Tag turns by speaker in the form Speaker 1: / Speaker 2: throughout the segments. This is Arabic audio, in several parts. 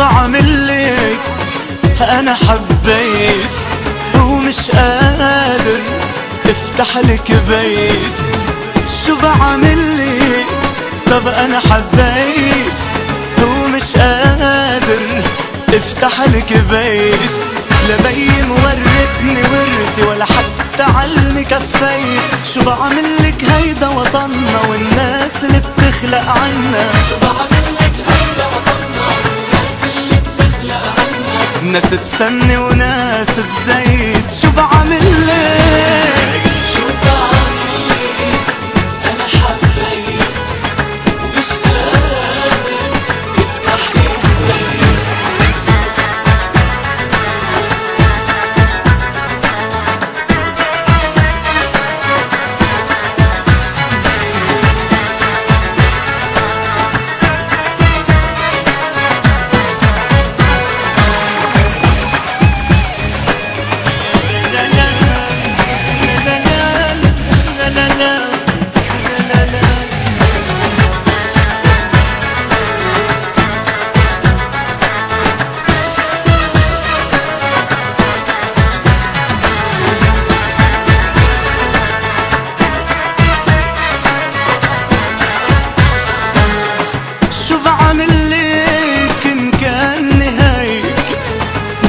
Speaker 1: بعملك؟ انا حبيت ومش قادر افتح لك بيت. شو بعملك؟ طب انا حبيت ومش قادر افتح لك بيت. لا بين ورتني ورتي ولا حتى علمي كفيت. شو بعملك؟ هيدا وطننا والناس اللي بتخلق عنا.
Speaker 2: شو بعملك؟ هيدا وطننا والناس اللي بتخلق عنا.
Speaker 1: ناس بسمنة وناس بزيت. شو بعملك؟
Speaker 2: شو بعملك؟ أنا حبيت ومش قادر افتح لك بيت.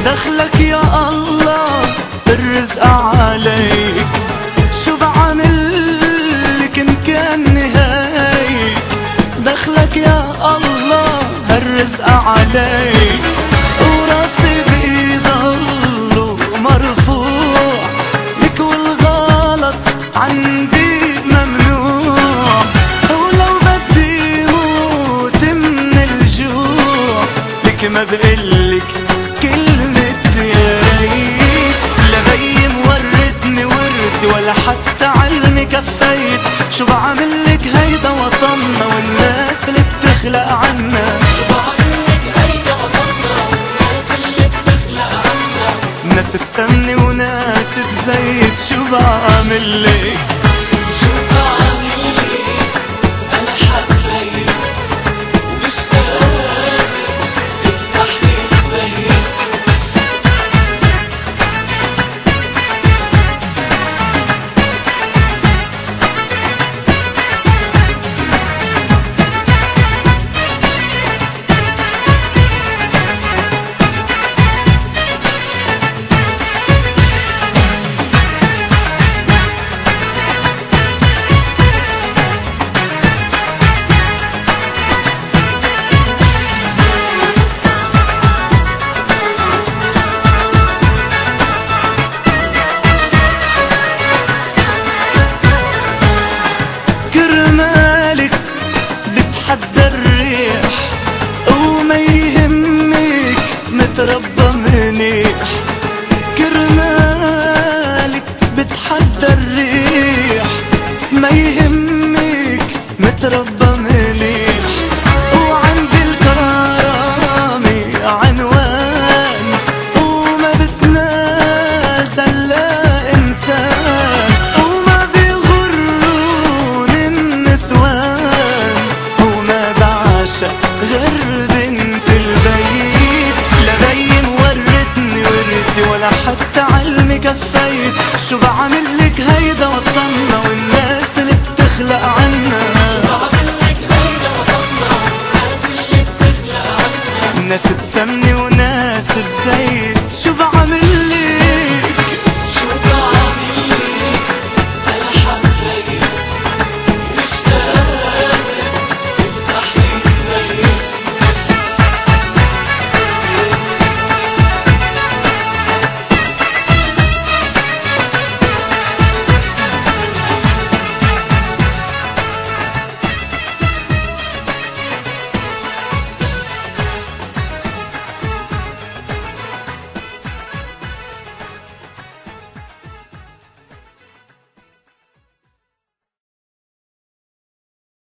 Speaker 1: دخلك يا الله الرزق عليك. شو بعملك إن كان نهايك؟ دخلك يا الله الرزق عليك. وراسي بإيد الله مرفوع لك والغلط عندي ممنوع. ولو بدي موت من الجوع لك ما بقلك كلمة يا ريت. لا بين ورتني وردي ولا حتى علمي كفيت. شو بعملك؟ هيدا وطننا والناس اللي بتخلق عنا.
Speaker 2: شو بعملك؟ هيدا وطننا والناس اللي بتخلق عنا.
Speaker 1: ناس بسمنة وناس بزيت. شو بعملك؟
Speaker 2: شو بعملك؟ أنا حبيت ومش قادر افتح لك بيت.
Speaker 1: كرمالك بتحدى الريح وما يهمك متربى منيح. كرمالك بتحدى الريح ما يهمك متربى منيح. وعندي الكرامة عنوان وما بتنازل لا إنسان. وما بيغروني النسوان وما بعشق غير بنت البيت. لا بين ورتني وردي ولا حتى علمي كفيت. شو بعملك؟ هيدا وطننا والناس اللي بتخلق عنا.
Speaker 2: شو بعملك؟ هيدا وطننا والناس اللي بتخلق عنا.
Speaker 1: ناس بسمنة وناس بزيت.